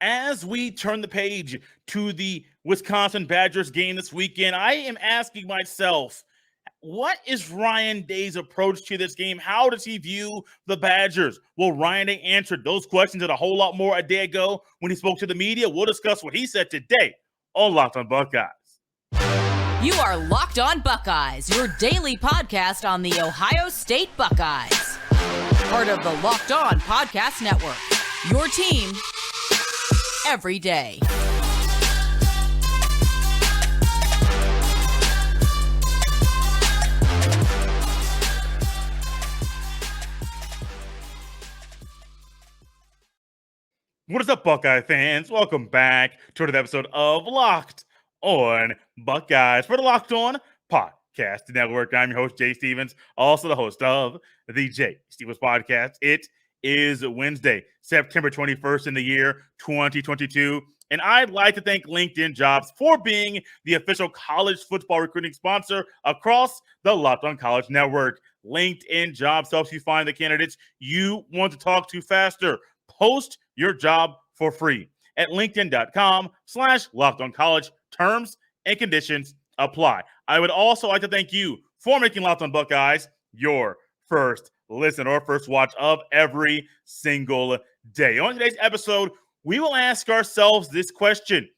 As we turn the page to the Wisconsin Badgers game this weekend, I am asking myself, what is Ryan Day's approach to this game? How does he view the Badgers? Well, Ryan Day answered those questions and a whole lot more a day ago when he spoke to the media. We'll discuss what he said today on Locked on Buckeyes. You are Locked on Buckeyes, your daily podcast on the Ohio State Buckeyes. Part of the Locked on Podcast Network, your team every day. What is up, Buckeye fans? Welcome back to another episode of Locked on Buckeyes for the Locked on Podcast Network. I'm your host, Jay Stevens, also the host of the Jay Stevens Podcast. It is Wednesday, September 21st in the year 2022, and I'd like to thank LinkedIn Jobs for being the official college football recruiting sponsor across the Locked on College Network. LinkedIn Jobs helps you find the candidates you want to talk to faster. Post your job for free at linkedin.com/LockedOnCollege. Terms and conditions apply. I would also like to thank you for making Locked on Buckeyes your first listen or first watch of every single day. On today's episode, we will ask ourselves this question: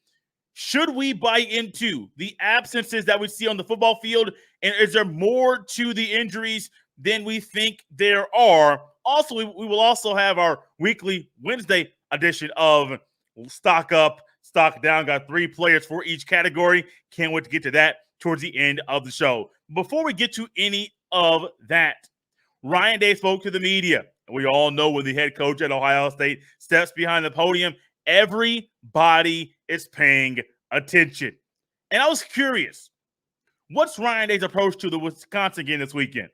should we buy into the absences that we see on the football field? And is there more to the injuries than we think there are? Also, we will also have our weekly Wednesday edition of Stock Up, Stock Down. Got 3 players for each category. Can't wait to get to that towards the end of the show. Before we get to any of that, Ryan Day spoke to the media. We all know when the head coach at Ohio State steps behind the podium, everybody is paying attention. And I was curious, what's Ryan Day's approach to the Wisconsin game this weekend?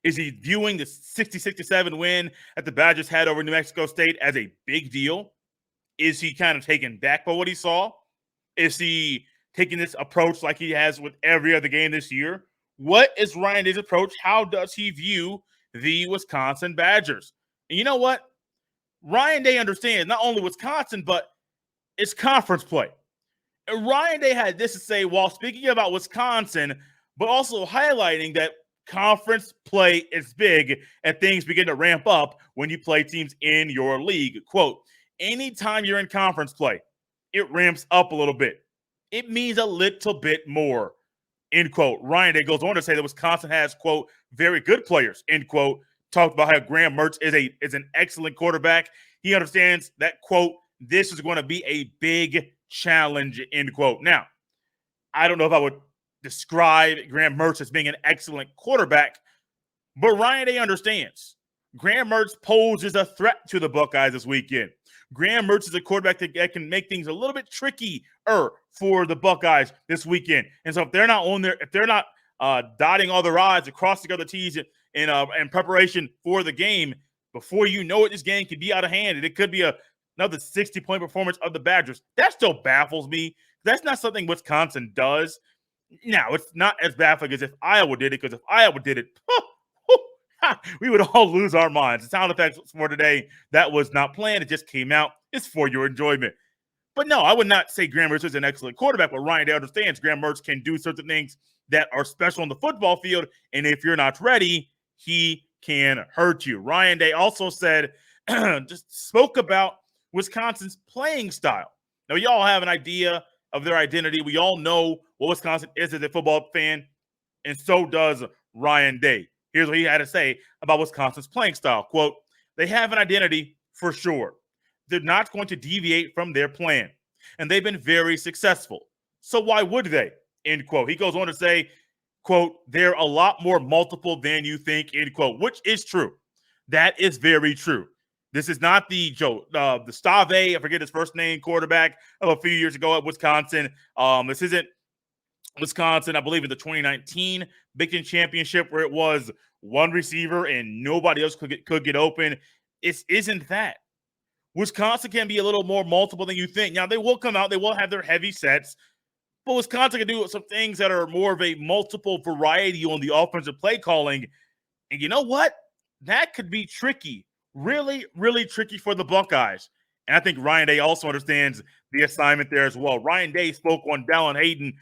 Is he viewing the 60-67 win that the Badgers had over New Mexico State as a big deal? Is he kind of taken back by what he saw? Is he taking this approach like he has with every other game this year? What is Ryan Day's approach? How does he view the Wisconsin Badgers? And you know what? Ryan Day understands not only Wisconsin, but it's conference play. And Ryan Day had this to say while speaking about Wisconsin, but also highlighting that conference play is big and things begin to ramp up when you play teams in your league. Quote, anytime you're in conference play, it ramps up a little bit. It means a little bit more, end quote. Ryan Day goes on to say that Wisconsin has, quote, very good players, end quote. Talked about how Graham Mertz is an excellent quarterback. He understands that, quote, this is going to be a big challenge, end quote. Now, I don't know if I would describe Graham Mertz as being an excellent quarterback, but Ryan Day understands Graham Mertz poses a threat to the Buckeyes this weekend. Graham Mertz is a quarterback that can make things a little bit trickier for the Buckeyes this weekend. And so if they're not on there, if they're not dotting all their I's and crossing other T's in preparation for the game, before you know it, this game could be out of hand and it could be another 60-point performance of the Badgers. That still baffles me. That's not something Wisconsin does. Now, it's not as baffling as if Iowa did it, because if Iowa did it, we would all lose our minds. The sound effects for today, that was not planned. It just came out. It's for your enjoyment. But no, I would not say Graham Mertz is an excellent quarterback, but Ryan Day understands Graham Mertz can do certain things that are special on the football field, and if you're not ready, he can hurt you. Ryan Day also said, just spoke about Wisconsin's playing style. Now, you all have an idea of their identity. We all know what Wisconsin is as a football fan, and so does Ryan Day. Here's what he had to say about Wisconsin's playing style. Quote, they have an identity for sure. They're not going to deviate from their plan, and they've been very successful. So why would they? End quote. He goes on to say, quote, they're a lot more multiple than you think, end quote, which is true. That is very true. This is not the Stave, I forget his first name, quarterback of a few years ago at Wisconsin. This isn't Wisconsin, I believe, in the 2019 Big Ten Championship where it was one receiver and nobody else could get open. It isn't that. Wisconsin can be a little more multiple than you think. Now, they will come out. They will have their heavy sets. But Wisconsin can do some things that are more of a multiple variety on the offensive play calling. And you know what? That could be tricky. Really, really tricky for the Buckeyes. And I think Ryan Day also understands the assignment there as well. Ryan Day spoke on Dallan Hayden,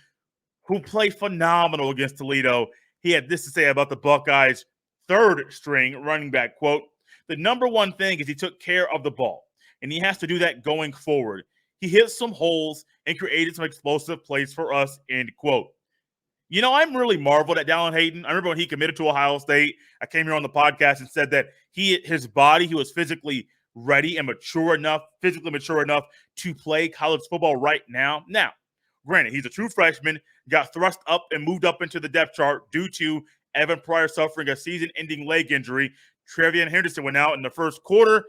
who played phenomenal against Toledo. He had this to say about the Buckeyes' third string running back, quote, "The number one thing is he took care of the ball, and he has to do that going forward. He hit some holes and created some explosive plays for us," end quote. You know, I'm really marveled at Dallan Hayden. I remember when he committed to Ohio State, I came here on the podcast and said that he was physically ready and physically mature enough to play college football right now. Now, granted, he's a true freshman, got thrust up and moved up into the depth chart due to Evan Pryor suffering a season-ending leg injury. Travian Henderson went out in the first quarter,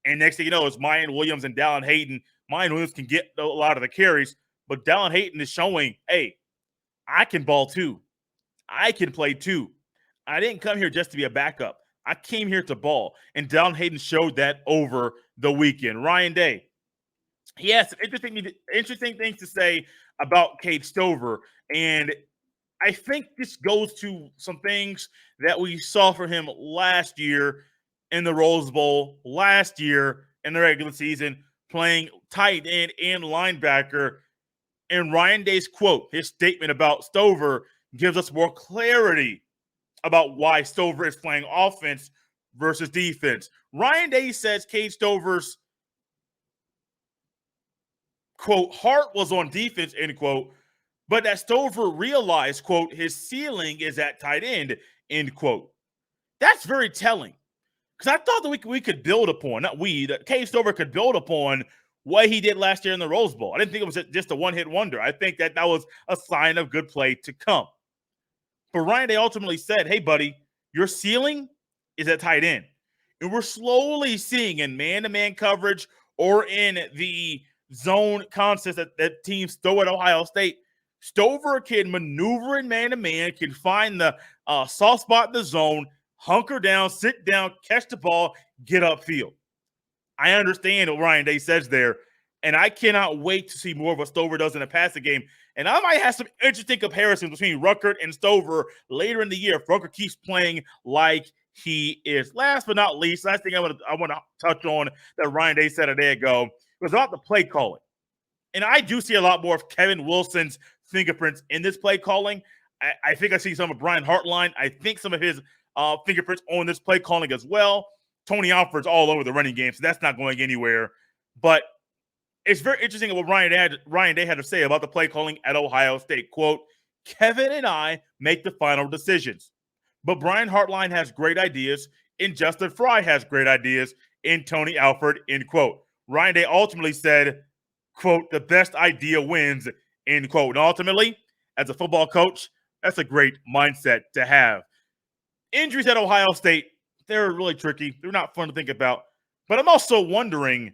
and next thing you know, it's Mayan Williams and Dallan Hayden. Mayan Williams can get a lot of the carries, but Dallan Hayden is showing, hey, I can ball too. I can play too. I didn't come here just to be a backup. I came here to ball. And Dallan Hayden showed that over the weekend. Ryan Day, he has some interesting things to say about Cade Stover. And I think this goes to some things that we saw from him last year in the Rose Bowl, last year in the regular season, playing tight end and linebacker. And Ryan Day's quote, his statement about Stover, gives us more clarity about why Stover is playing offense versus defense. Ryan Day says Cade Stover's, quote, heart was on defense, end quote, but that Stover realized, quote, his ceiling is at tight end, end quote. That's very telling, because I thought that we could build upon, that Cade Stover could build upon what he did last year in the Rose Bowl. I didn't think it was just a one-hit wonder. I think that was a sign of good play to come. But Ryan Day ultimately said, hey, buddy, your ceiling is at tight end. And we're slowly seeing in man-to-man coverage or in the zone concepts that teams throw at Ohio State, Stover can maneuver in man-to-man, can find the soft spot in the zone, hunker down, sit down, catch the ball, get upfield. I understand what Ryan Day says there, and I cannot wait to see more of what Stover does in the passing game. And I might have some interesting comparisons between Ruckert and Stover later in the year if Ruckert keeps playing like he is. Last but not least, last thing I want to touch on that Ryan Day said a day ago was about the play calling. And I do see a lot more of Kevin Wilson's fingerprints in this play calling. I think I see some of Brian Hartline. I think some of his fingerprints on this play calling as well. Tony Alford's all over the running game, so that's not going anywhere. But it's very interesting what Ryan Day had to say about the play calling at Ohio State. Quote, Kevin and I make the final decisions, but Brian Hartline has great ideas, and Justin Fry has great ideas, and Tony Alford, end quote. Ryan Day ultimately said, quote, the best idea wins, end quote. And ultimately, as a football coach, that's a great mindset to have. Injuries at Ohio State, they're really tricky. They're not fun to think about. But I'm also wondering,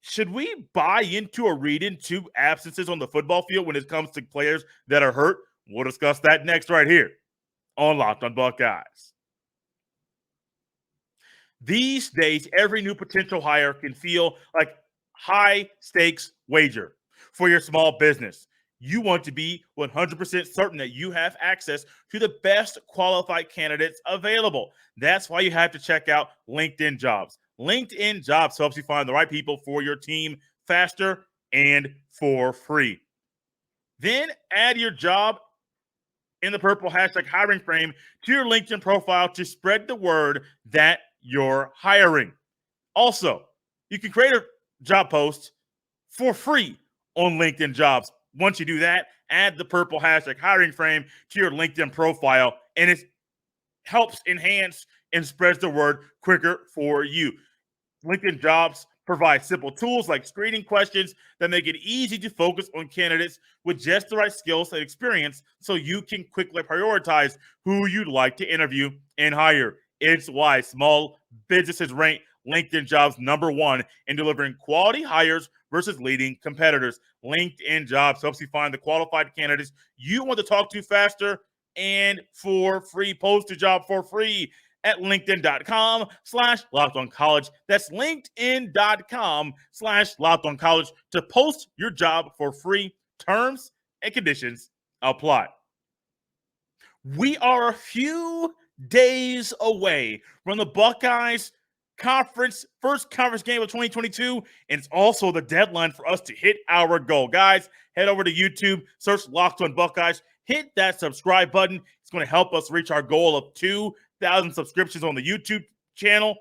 should we buy into or read into absences on the football field when it comes to players that are hurt? We'll discuss that next right here on Locked on Buckeyes. These days, every new potential hire can feel like high-stakes wager for your small business. You want to be 100% certain that you have access to the best qualified candidates available. That's why you have to check out LinkedIn Jobs. LinkedIn Jobs helps you find the right people for your team faster and for free. Then add your job in the purple hashtag hiring frame to your LinkedIn profile to spread the word that you're hiring. Also, you can create a job post for free on LinkedIn Jobs. Once you do that, add the purple hashtag hiring frame to your LinkedIn profile, and it helps enhance and spreads the word quicker for you. LinkedIn Jobs provides simple tools like screening questions that make it easy to focus on candidates with just the right skills and experience so you can quickly prioritize who you'd like to interview and hire. It's why small businesses rank LinkedIn Jobs #1 in delivering quality hires versus leading competitors. LinkedIn Jobs helps you find the qualified candidates you want to talk to faster and for free. Post a job for free at linkedin.com/LockedOnCollege. That's linkedin.com/LockedOnCollege to post your job for free. Terms and conditions apply. We are a few days away from the Buckeyes first conference game of 2022, and it's also the deadline for us to hit our goal. Guys, head over to YouTube, search Locked On Buckeyes, hit that subscribe button. It's going to help us reach our goal of 2,000 subscriptions on the YouTube channel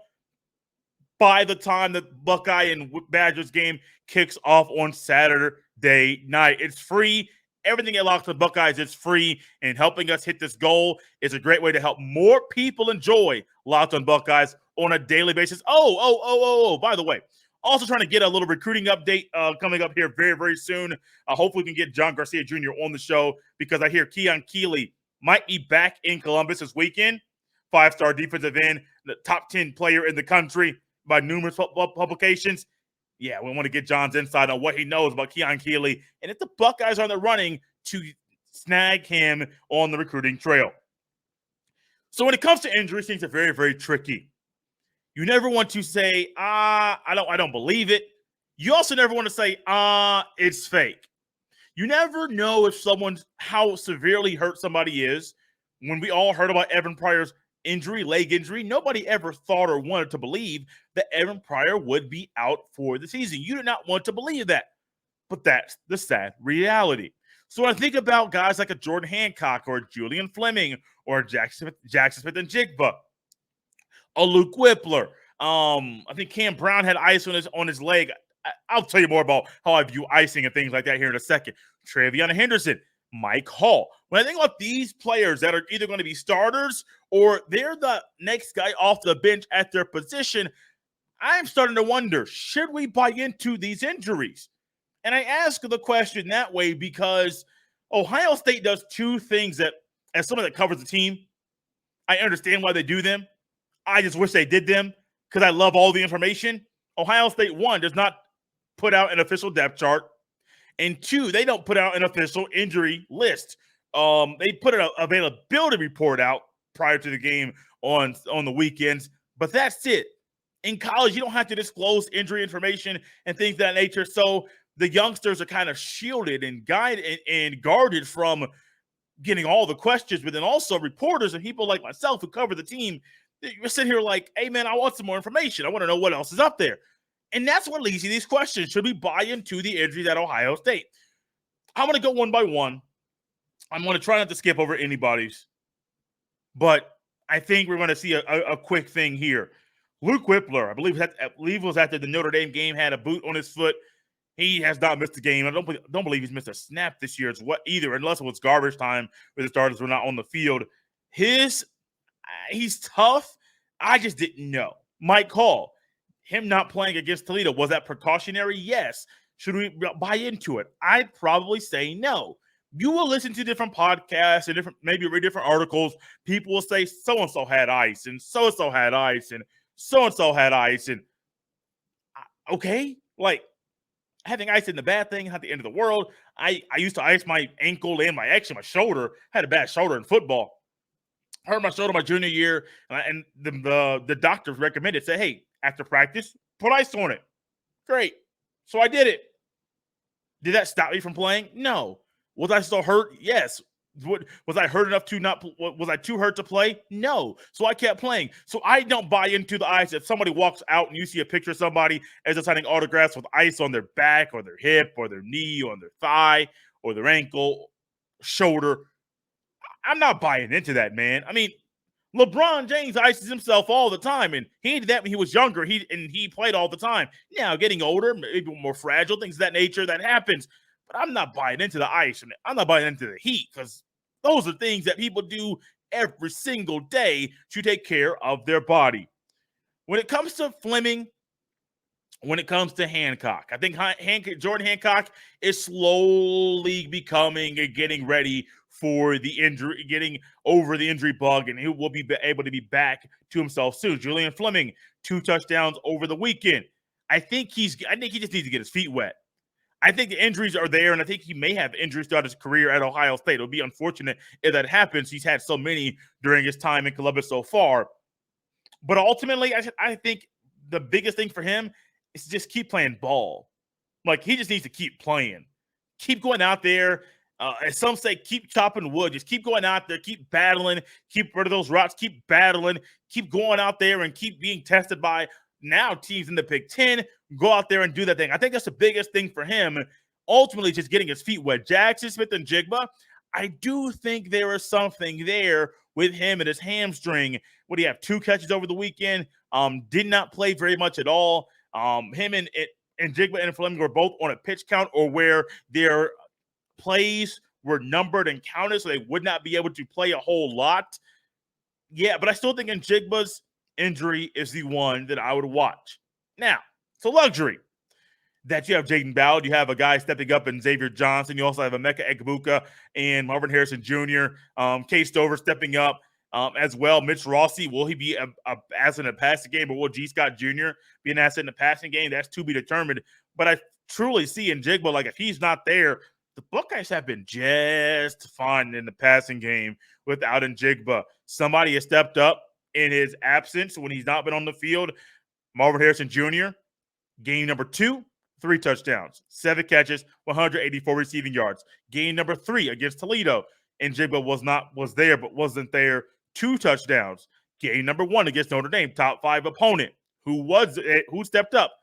by the time the Buckeye and Badgers game kicks off on Saturday night. It's free. Everything at Locked On Buckeyes is free, and helping us hit this goal is a great way to help more people enjoy Locked On Buckeyes on a daily basis. By the way, also trying to get a little recruiting update coming up here very, very soon. Hopefully we can get John Garcia Jr. on the show, because I hear Keon Keeley might be back in Columbus this weekend. 5-star defensive end, the top 10 player in the country by numerous publications. Yeah, we want to get John's insight on what he knows about Keon Keeley, and if the Buckeyes are in the running to snag him on the recruiting trail. So when it comes to injuries, things are very, very tricky. You never want to say, I don't believe it. You also never want to say, it's fake. You never know how severely hurt somebody is. When we all heard about Evan Pryor's leg injury, nobody ever thought or wanted to believe that Evan Pryor would be out for the season. You do not want to believe that, but that's the sad reality. So when I think about guys like a Jordan Hancock or Julian Fleming or Jackson Smith-Njigba, a Luke Whippler, I think Cam Brown had ice on his leg. I'll tell you more about how I view icing and things like that here in a second. Travian Henderson, Mike Hall. When I think about these players that are either going to be starters or they're the next guy off the bench at their position, I'm starting to wonder, should we buy into these injuries? And I ask the question that way because Ohio State does two things that, as someone that covers the team, I understand why they do them. I just wish they did them because I love all the information. Ohio State, one, does not put out an official depth chart. And two, they don't put out an official injury list. They put an availability report out prior to the game on the weekends, but that's it. In college, you don't have to disclose injury information and things of that nature, so the youngsters are kind of shielded and guided and guarded from getting all the questions, but then also reporters and people like myself who cover the team, you're sitting here like, hey, man, I want some more information. I want to know what else is up there. And that's what leads to these questions. Should we buy into the injuries at Ohio State? I'm going to go one by one. I'm going to try not to skip over anybody's. But I think we're going to see a quick thing here. Luke Whippler, I believe was after the Notre Dame game, had a boot on his foot. He has not missed a game. I don't believe he's missed a snap this year either, unless it was garbage time where the starters were not on the field. He's tough. I just didn't know. Mike Hall, him not playing against Toledo, was that precautionary? Yes. Should we buy into it? I'd probably say no. You will listen to different podcasts and maybe read different articles. People will say so-and-so had ice and so-and-so had ice and so-and-so had ice. And okay, like having ice isn't the bad thing, not the end of the world. I used to ice my ankle and my shoulder. I had a bad shoulder in football. Hurt my shoulder my junior year, and the doctors recommended, say, hey, after practice, put ice on it. Great. So I did it. Did that stop me from playing? No. Was I still hurt? Yes. Was I hurt enough was I too hurt to play? No. So I kept playing. So I don't buy into the ice. If somebody walks out and you see a picture of somebody as they're signing autographs with ice on their back or their hip or their knee or their thigh or their ankle, shoulder, I'm not buying into that, man. I mean, LeBron James ices himself all the time, and he did that when he was younger. He played all the time. Now, getting older, maybe more fragile, things of that nature, that happens. But I'm not buying into the ice, and I'm not buying into the heat, because those are things that people do every single day to take care of their body. When it comes to Fleming, when it comes to Hancock, I think Jordan Hancock is slowly becoming and getting ready for the injury, getting over the injury bug, and he will be able to be back to himself soon. Julian Fleming, 2 touchdowns over the weekend. I think he just needs to get his feet wet. I think the injuries are there, and I think he may have injuries throughout his career at Ohio State. It'll be unfortunate if that happens. He's had so many during his time in Columbus so far. But ultimately, I think the biggest thing for him is to just keep playing ball. Like, he just needs to keep playing. Keep going out there. As some say, keep chopping wood. Just keep going out there. Keep battling. Keep rid of those routes. Keep battling. Keep going out there and keep being tested by now teams in the Big Ten go out there and do that thing. I think that's the biggest thing for him, ultimately just getting his feet wet. Jackson Smith-Njigba, I do think there is something there with him and his hamstring. What do you have, 2 catches over the weekend? Did not play very much at all. Him and Njigba and Fleming were both on a pitch count, or where their plays were numbered and counted, so they would not be able to play a whole lot. Yeah, but I still think Njigba's injury is the one that I would watch. Now, it's a luxury that you have Jaden Ballard. You have a guy stepping up in Xavier Johnson. You also have Emeka Egbuka and Marvin Harrison Jr. Case Stover stepping up as well. Mitch Rossi, will he be an asset in the passing game, or will G. Scott Jr. be an asset in the passing game? That's to be determined. But I truly see Njigba, like, if he's not there, the Buckeyes have been just fine in the passing game without Njigba. Somebody has stepped up in his absence when he's not been on the field. Marvin Harrison Jr., game number 2, 3 touchdowns, 7 catches, 184 receiving yards. Game number 3 against Toledo, Njigba was there but wasn't there, 2 touchdowns. Game number 1 against Notre Dame, top 5 opponent. Who stepped up?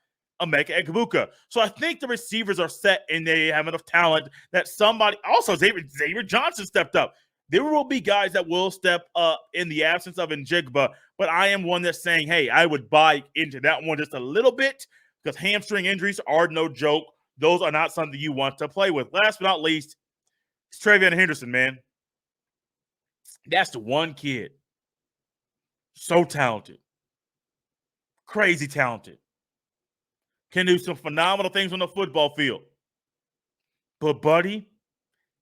Emeka Egbuka. So I think the receivers are set and they have enough talent that somebody, also Xavier Johnson stepped up. There will be guys that will step up in the absence of Njigba, but I am one that's saying, hey, I would buy into that one just a little bit, because hamstring injuries are no joke. Those are not something you want to play with. Last but not least, it's Travian Henderson, man. That's the one kid. So talented. Crazy talented. Can do some phenomenal things on the football field. But, buddy,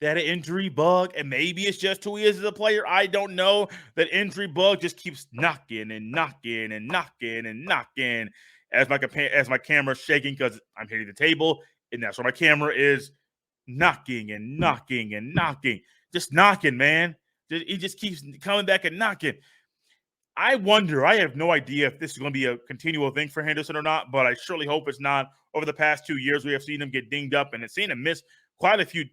that injury bug, and maybe it's just who he is as a player, I don't know. That injury bug just keeps knocking and knocking and knocking and knocking as my camera's shaking, because I'm hitting the table, and that's where my camera is knocking and knocking and knocking. Just knocking, man. He just keeps coming back and knocking. I wonder, I have no idea if this is going to be a continual thing for Henderson or not, but I surely hope it's not. Over the past 2 years, we have seen him get dinged up, and have seen him miss quite a few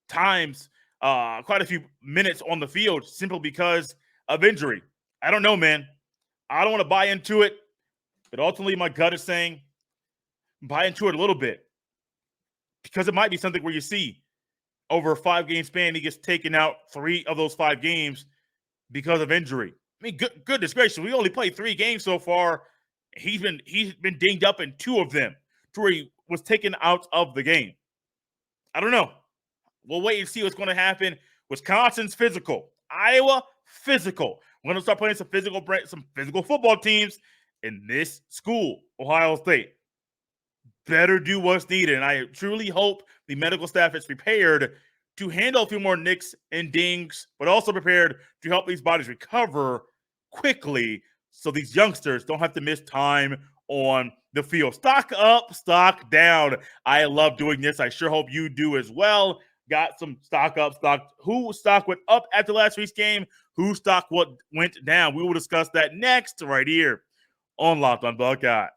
times, quite a few minutes on the field simply because of injury. I don't know, man. I don't want to buy into it, but ultimately my gut is saying buy into it a little bit, because it might be something where you see over a 5-game span, he gets taken out 3 of those 5 games because of injury. I mean, goodness gracious, we only played 3 games so far. He's been dinged up in 2 of them to where he was taken out of the game. I don't know. We'll wait and see what's going to happen. Wisconsin's physical. Iowa, physical. We're going to start playing some physical football teams in this school, Ohio State. Better do what's needed. And I truly hope the medical staff is prepared to handle a few more nicks and dings, but also prepared to help these bodies recover quickly so these youngsters don't have to miss time on the field. Stock up, stock down. I love doing this. I sure hope you do as well. Got some stock up, who stock went up after last week's game, who stock went down. We will discuss that next right here on Locked on Buckeyes.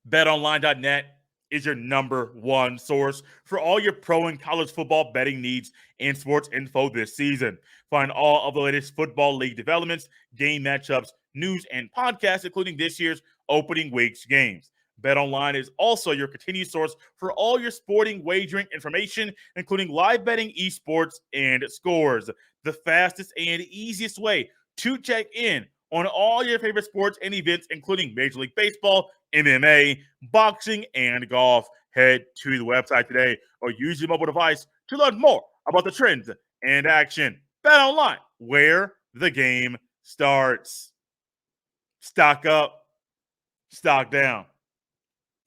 BetOnline.net is your number 1 source for all your pro and college football betting needs and sports info this season. Find all of the latest football league developments, game matchups, news, and podcasts, including this year's opening week's games. BetOnline is also your continued source for all your sporting wagering information, including live betting, esports, and scores. The fastest and easiest way to check in on all your favorite sports and events, including Major League Baseball, MMA, boxing, and golf. Head to the website today or use your mobile device to learn more about the trends and action. BetOnline, where the game starts. Stock up, stock down.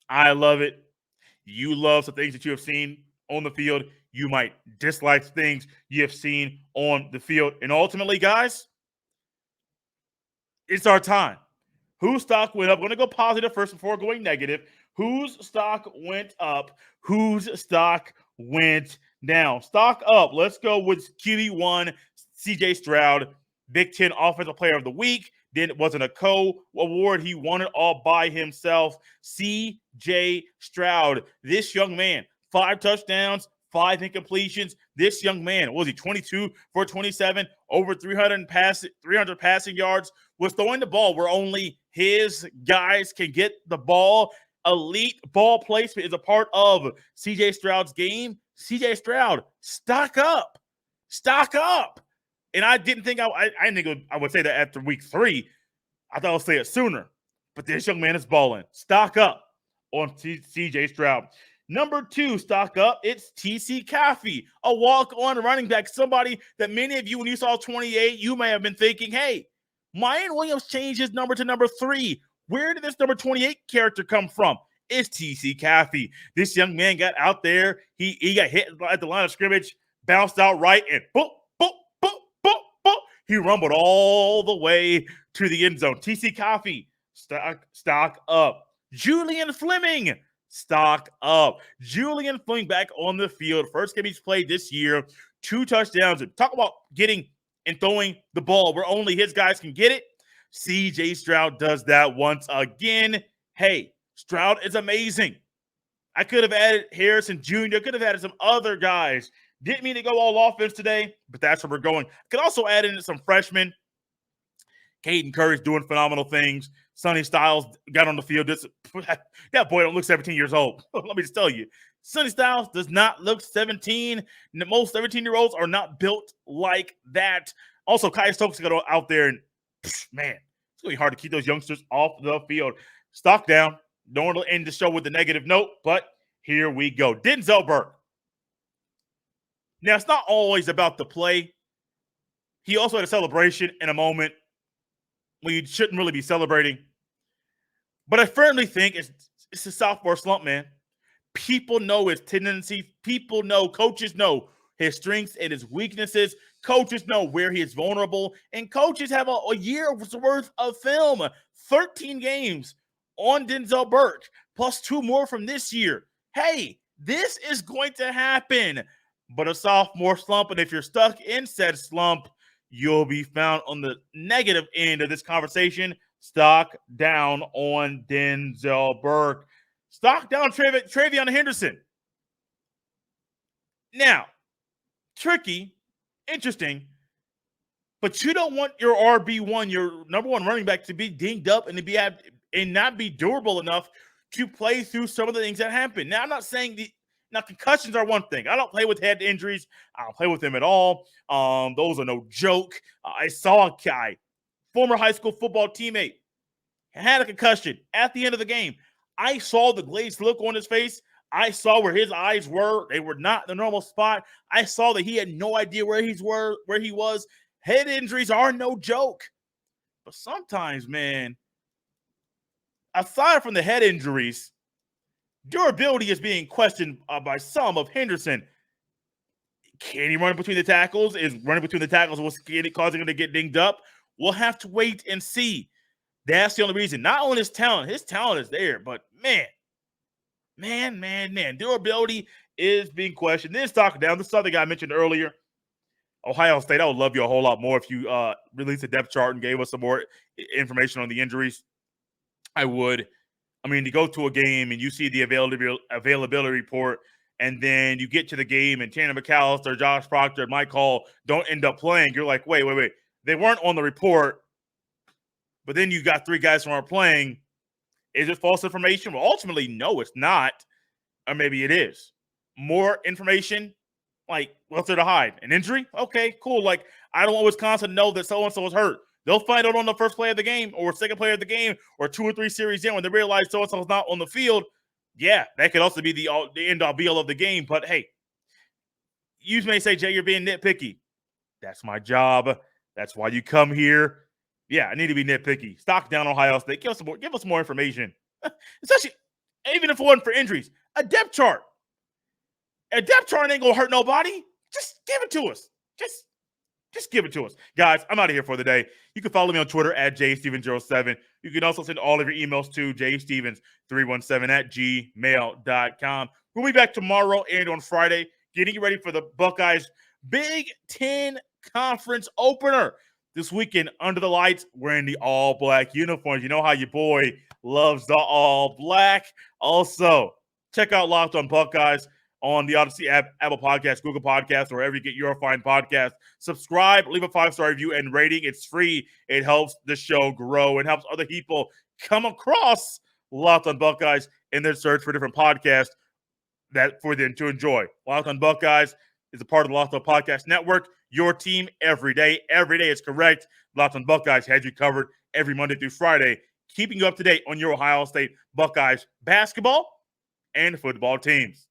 I love it. You love some things that you have seen on the field. You might dislike things you have seen on the field. And ultimately, guys, it's our time. Whose stock went up? I'm going to go positive first before going negative. Whose stock went up? Whose stock went down? Stock up. Let's go with QB1, CJ Stroud, Big Ten Offensive Player of the Week. Then it wasn't a co-award. He won it all by himself. CJ Stroud, this young man, 5 touchdowns, 5 incompletions. This young man, was he 22 for 27, over 300 passing yards, was throwing the ball where only his guys can get the ball. Elite ball placement is a part of CJ Stroud's game. CJ Stroud, stock up. Stock up. And I didn't think I would say that after week 3. I thought I would say it sooner. But this young man is balling. Stock up on CJ Stroud. Number 2, stock up, it's TC Coffee, a walk-on running back, somebody that many of you, when you saw 28, you may have been thinking, hey, Mayan Williams changed his number to number 3. Where did this number 28 character come from? It's TC Coffee. This young man got out there. He got hit at the line of scrimmage, bounced out right, and boop, boop, boop, boop, boop. He rumbled all the way to the end zone. TC Coffee, stock up. Julian Fleming, stock up. Julian Fleming back on the field. First game he's played this year. 2 touchdowns. Talk about getting and throwing the ball where only his guys can get it. CJ Stroud does that once again. Hey, Stroud is amazing. I could have added Harrison Jr. Could have added some other guys. Didn't mean to go all offense today, but that's where we're going. Could also add in some freshmen. Caden Curry's doing phenomenal things. Sonny Styles got on the field. That boy don't look 17 years old. Let me just tell you. Sonny Styles does not look 17. Most 17-year-olds are not built like that. Also, Kai Stokes got out there, and man, it's going to be hard to keep those youngsters off the field. Stock down. Don't want to end the show with a negative note, but here we go. Denzel Burke. Now, it's not always about the play. He also had a celebration in a moment when you shouldn't really be celebrating. But I firmly think it's a sophomore slump, man. People know his tendencies. People know, coaches know his strengths and his weaknesses. Coaches know where he is vulnerable. And coaches have a year's worth of film. 13 games on Denzel Burke, plus 2 more from this year. Hey, this is going to happen. But a sophomore slump, and if you're stuck in said slump, you'll be found on the negative end of this conversation. Stock down on Denzel Burke. Stock down Travian Henderson. Now, tricky, interesting, but you don't want your RB1, your number 1 running back, to be dinged up and not be durable enough to play through some of the things that happen. Now, I'm not saying concussions are one thing. I don't play with head injuries. I don't play with them at all. Those are no joke. I saw a guy, former high school football teammate, had a concussion at the end of the game. I saw the glazed look on his face. I saw where his eyes were. They were not in the normal spot. I saw that he had no idea where he was. Head injuries are no joke. But sometimes, man, aside from the head injuries, durability is being questioned by some of Henderson. Can he run between the tackles? Is running between the tackles what's causing him to get dinged up? We'll have to wait and see. That's the only reason. Not only his talent is there, but man, durability is being questioned. Then talking down, this other guy I mentioned earlier, Ohio State. I would love you a whole lot more if you released a depth chart and gave us some more information on the injuries. I would. I mean, to go to a game and you see the availability report, and then you get to the game and Tanner McAllister, Josh Proctor, and Mike Hall don't end up playing. You're like, wait. They weren't on the report, but then you got 3 guys who aren't playing. Is it false information? Well, ultimately, no, it's not. Or maybe it is. More information? Like, what's there to hide? An injury? Okay, cool. Like, I don't want Wisconsin to know that so-and-so was hurt. They'll find out on the first play of the game or second play of the game or 2 or 3 series in when they realize so-and-so's not on the field. Yeah, that could also be the end-all be-all of the game. But, hey, you may say, Jay, you're being nitpicky. That's my job. That's why you come here. Yeah, I need to be nitpicky. Stock down Ohio State. Give us more information. Especially, even if it wasn't for injuries. A depth chart. A depth chart ain't going to hurt nobody. Just give it to us. Just give it to us. Guys, I'm out of here for the day. You can follow me on Twitter at jstevens07. You can also send all of your emails to jstevens317@gmail.com. We'll be back tomorrow and on Friday, getting you ready for the Buckeyes Big Ten Conference opener. This weekend, under the lights, wearing the all-black uniforms. You know how your boy loves the all-black. Also, check out Locked on Buckeyes on the Odyssey app, Apple Podcasts, Google Podcasts, or wherever you get your fine podcast. Subscribe, leave a 5-star review and rating. It's free. It helps the show grow and helps other people come across Locked on Buckeyes in their search for different podcasts that for them to enjoy. Locked on Buckeyes is a part of the Locked on Podcast Network. Your team every day. Every day is correct. Locked on Buckeyes has you covered every Monday through Friday, keeping you up to date on your Ohio State Buckeyes basketball and football teams.